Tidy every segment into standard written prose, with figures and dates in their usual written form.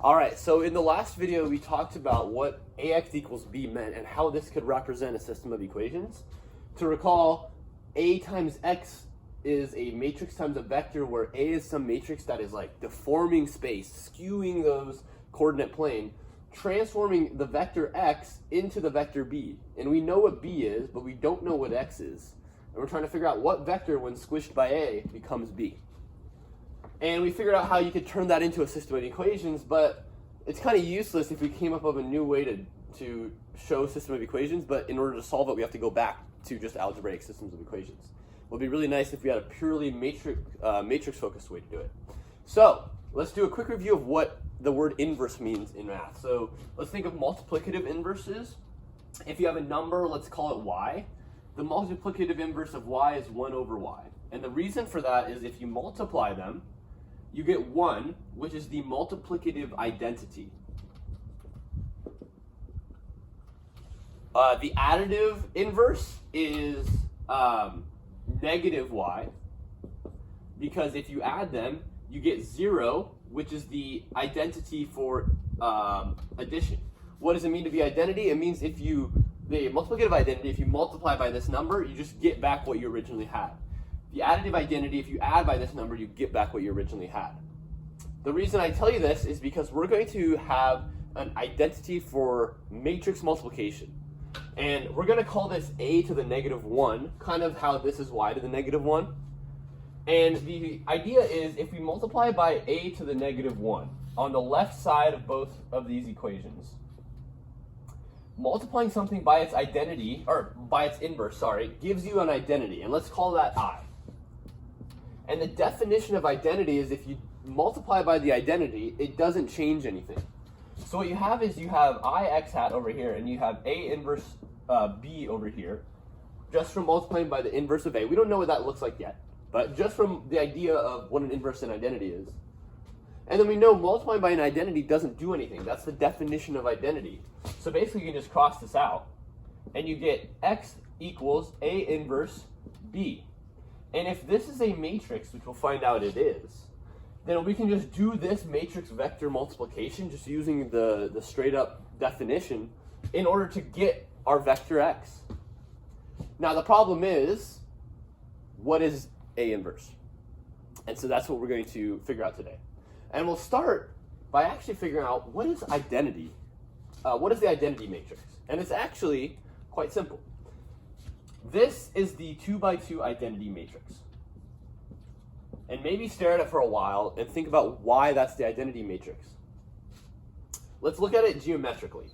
All right, so in the last video, we talked about what ax equals b meant and how this could represent a system of equations. To recall, a times x is a matrix times a vector, where a is some matrix that is like deforming space, skewing those coordinate plane, transforming the vector x into the vector b. And we know what b is, but we don't know what x is. And we're trying to figure out what vector, when squished by a, becomes b. And we figured out how you could turn that into a system of equations, but it's kind of useless if we came up with a new way to show a system of equations, but in order to solve it, we have to go back to just algebraic systems of equations. It would be really nice if we had a purely matrix-focused way to do it. So let's do a quick review of what the word inverse means in math. So let's think of multiplicative inverses. If you have a number, let's call it y. The multiplicative inverse of y is 1 over y. And the reason for that is if you multiply them, you get 1, which is the multiplicative identity. The additive inverse is negative y, because if you add them, you get 0, which is the identity for addition. What does it mean to be identity? It means the multiplicative identity, if you multiply by this number, you just get back what you originally had. The additive identity, if you add by this number, you get back what you originally had. The reason I tell you this is because we're going to have an identity for matrix multiplication. And we're going to call this a to the negative 1, kind of how this is y to the negative 1. And the idea is if we multiply by a to the negative 1 on the left side of both of these equations, multiplying something by its identity, or by its inverse, sorry, gives you an identity. And let's call that I. And the definition of identity is if you multiply by the identity, it doesn't change anything. So what you have is you have I x hat over here, and you have a inverse b over here, just from multiplying by the inverse of a. We don't know what that looks like yet, but just from the idea of what an inverse and identity is. And then we know multiplying by an identity doesn't do anything. That's the definition of identity. So basically you can just cross this out, and you get x equals a inverse b. And if this is a matrix, which we'll find out it is, then we can just do this matrix vector multiplication just using the straight up definition in order to get our vector x. Now the problem is, what is A inverse? And so that's what we're going to figure out today. And we'll start by actually figuring out what is identity. What is the identity matrix? And it's actually quite simple. This is the 2x2 identity matrix. And maybe stare at it for a while and think about why that's the identity matrix. Let's look at it geometrically.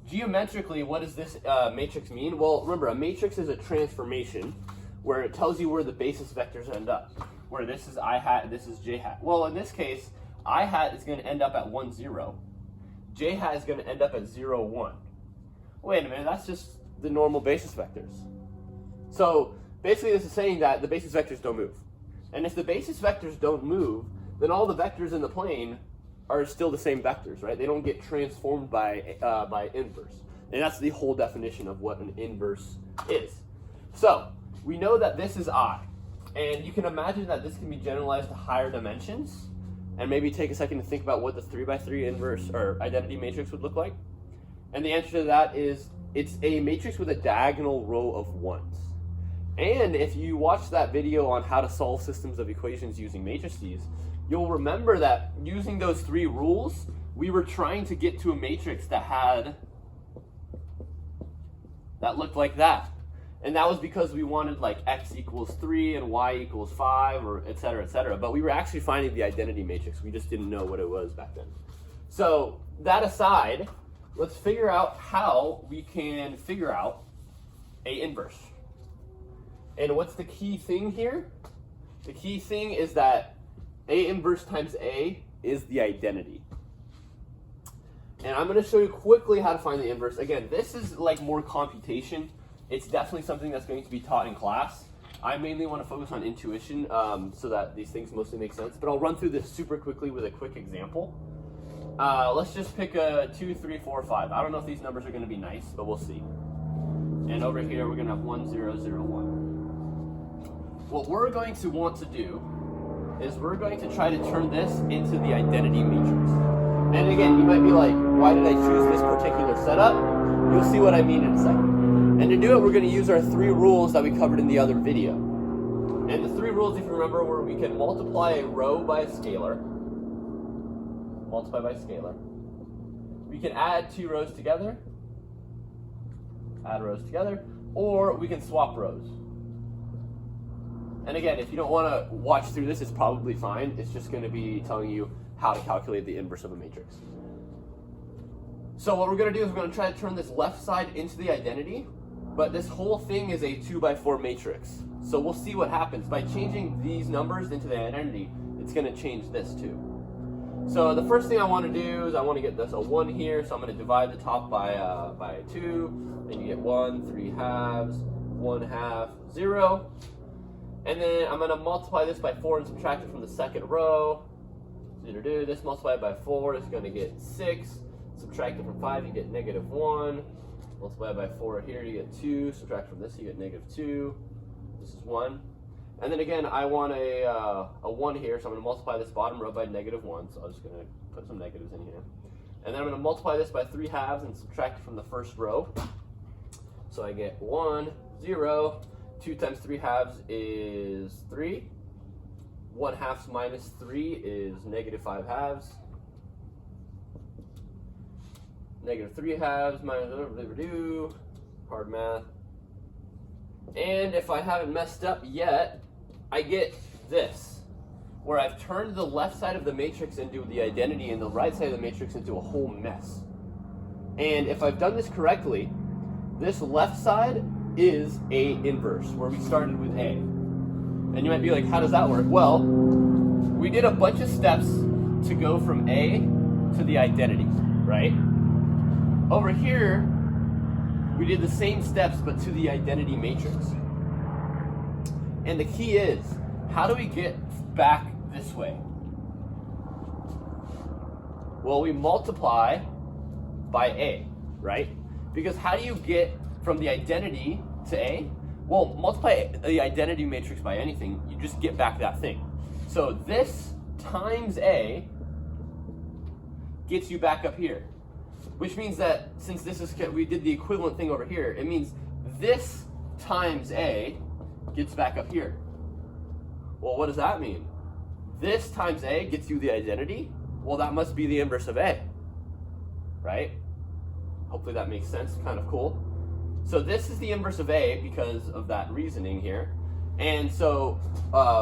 Geometrically, what does this matrix mean? Well, remember, a matrix is a transformation where it tells you where the basis vectors end up. Where this is I hat and this is j hat. Well, in this case, I hat is going to end up at 1, 0. J hat is going to end up at 0, 1. Wait a minute, that's just the normal basis vectors. So basically this is saying that the basis vectors don't move. And if the basis vectors don't move, then all the vectors in the plane are still the same vectors, right? They don't get transformed by inverse. And that's the whole definition of what an inverse is. So we know that this is I. And you can imagine that this can be generalized to higher dimensions. And maybe take a second to think about what the 3x3 inverse or identity matrix would look like. And the answer to that is it's a matrix with a diagonal row of 1s. And if you watch that video on how to solve systems of equations using matrices, you'll remember that using those 3 rules, we were trying to get to a matrix that looked like that. And that was because we wanted like x equals 3 and y equals 5, or et cetera, et cetera. But we were actually finding the identity matrix. We just didn't know what it was back then. So that aside, let's figure out how we can figure out A inverse. And what's the key thing here? The key thing is that A inverse times A is the identity. And I'm going to show you quickly how to find the inverse. Again, this is like more computation. It's definitely something that's going to be taught in class. I mainly want to focus on intuition so that these things mostly make sense. But I'll run through this super quickly with a quick example. Let's just pick a 2, 3, 4, 5. I don't know if these numbers are going to be nice, but we'll see. And over here, we're going to have 1, 0, 0, 1. What we're going to want to do is we're going to try to turn this into the identity matrix. And again, you might be like, why did I choose this particular setup? You'll see what I mean in a second. And to do it, we're going to use our 3 rules that we covered in the other video. And the 3 rules, if you remember, were we can multiply a row by a scalar. Multiply by a scalar. We can add 2 rows together. Add rows together. Or we can swap rows. And again, if you don't want to watch through this, it's probably fine. It's just going to be telling you how to calculate the inverse of a matrix. So what we're going to do is we're going to try to turn this left side into the identity, but this whole thing is a 2x4 matrix. So we'll see what happens. By changing these numbers into the identity, it's going to change this too. So the first thing I want to do is I want to get this a 1 here, so I'm going to divide the top by 2, and you get 1, 3 halves, 1 half, 0. And then I'm going to multiply this by 4 and subtract it from the second row. So to do this multiplied by 4 is going to get 6. Subtract it from 5, you get -1. Multiply by 4 here, you get 2. Subtract from this, you get -2. This is 1. And then again, I want a 1 here, so I'm going to multiply this bottom row by -1. So I'm just going to put some negatives in here. And then I'm going to multiply this by 3 halves and subtract it from the first row. So I get 1, 0. 2 times 3 halves is 3. 1 half minus 3 is -5 halves. -3 halves minus hard math. And if I haven't messed up yet, I get this, where I've turned the left side of the matrix into the identity and the right side of the matrix into a whole mess. And if I've done this correctly, this left side is A inverse, where we started with A. And you might be like, how does that work? Well, we did a bunch of steps to go from A to the identity, right? Over here, we did the same steps, but to the identity matrix. And the key is, how do we get back this way? Well, we multiply by A, right? Because how do you get from the identity to A? Well, multiply the identity matrix by anything, you just get back that thing. So this times A gets you back up here. Which means that since this is, we did the equivalent thing over here, it means this times A gets back up here. Well, what does that mean? This times A gets you the identity? Well, that must be the inverse of A, right? Hopefully that makes sense, kind of cool. So this is the inverse of A because of that reasoning here. And so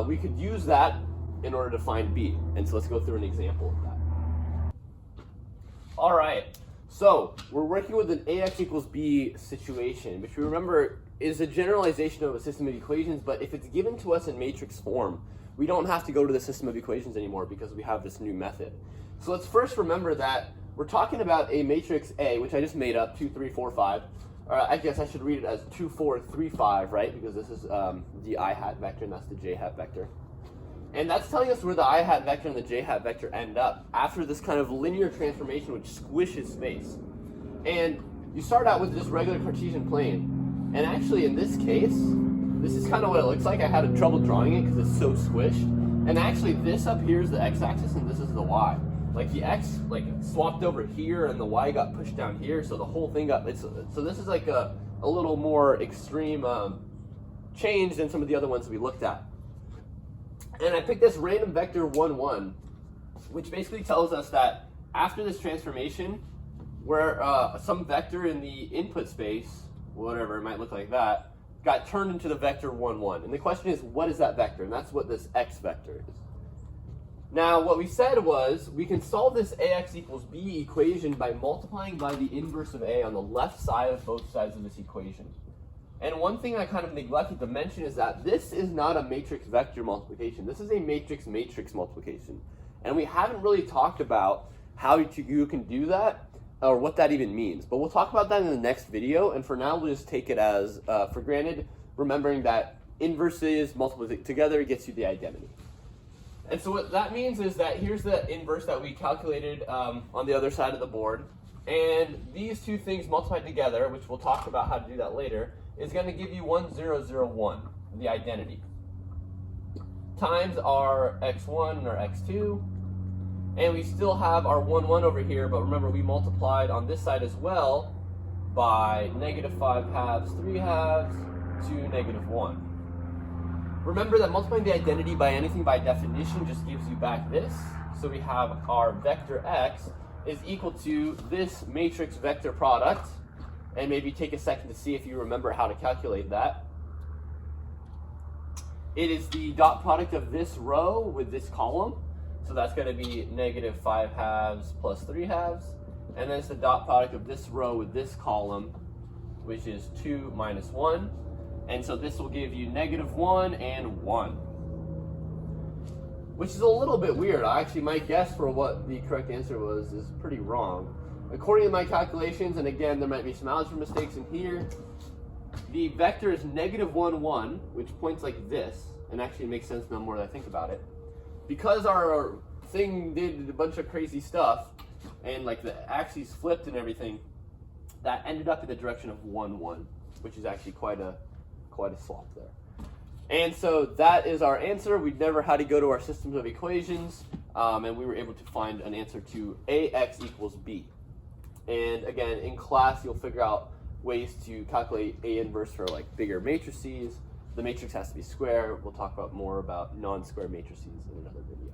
we could use that in order to find B. And so let's go through an example of that. All right. So we're working with an AX equals B situation, which we remember is a generalization of a system of equations, but if it's given to us in matrix form, we don't have to go to the system of equations anymore because we have this new method. So let's first remember that we're talking about a matrix A, which I just made up, 2, 3, 4, 5. Or I guess I should read it as 2, 4, 3, 5, right? Because this is the I hat vector and that's the J hat vector. And that's telling us where the I hat vector and the J hat vector end up after this kind of linear transformation which squishes space. And you start out with this regular Cartesian plane. And actually in this case, this is kind of what it looks like. I had trouble drawing it because it's so squished. And actually this up here is the x-axis and this is the y. Like the x swapped over here and the y got pushed down here, so the whole thing got, so this is like a little more extreme change than some of the other ones we looked at. And I picked this random vector 1, 1, which basically tells us that after this transformation, where some vector in the input space, whatever, it might look like that, got turned into the vector 1, 1. And the question is, what is that vector? And that's what this x vector is. Now, what we said was, we can solve this AX equals B equation by multiplying by the inverse of A on the left side of both sides of this equation. And one thing I kind of neglected to mention is that this is not a matrix vector multiplication. This is a matrix multiplication. And we haven't really talked about how you can do that or what that even means. But we'll talk about that in the next video. And for now, we'll just take it as for granted, remembering that inverses multiplied together gets you the identity. And so what that means is that here's the inverse that we calculated on the other side of the board. And these two things multiplied together, which we'll talk about how to do that later, is going to give you 1, 0, 0, 1, the identity, times our x1 and our x2. And we still have our 1, 1 over here, but remember we multiplied on this side as well by negative 5 halves, 3 halves to negative 1. Remember that multiplying the identity by anything by definition just gives you back this. So we have our vector x is equal to this matrix vector product. And maybe take a second to see if you remember how to calculate that. It is the dot product of this row with this column. So that's going to be negative 5 halves plus 3 halves. And then it's the dot product of this row with this column, which is 2 minus 1. And so this will give you negative 1 and 1. Which is a little bit weird. Actually, my guess for what the correct answer was is pretty wrong. According to my calculations, and again, there might be some algebra mistakes in here, the vector is negative 1, 1, which points like this, and actually makes sense now more that I think about it. Because our thing did a bunch of crazy stuff, and like the axes flipped and everything, that ended up in the direction of 1, 1, which is actually quite a swap there. And so that is our answer. We never had to go to our systems of equations, and we were able to find an answer to AX equals B. And again, in class, you'll figure out ways to calculate A inverse for like bigger matrices. The matrix has to be square. We'll talk about more about non-square matrices in another video.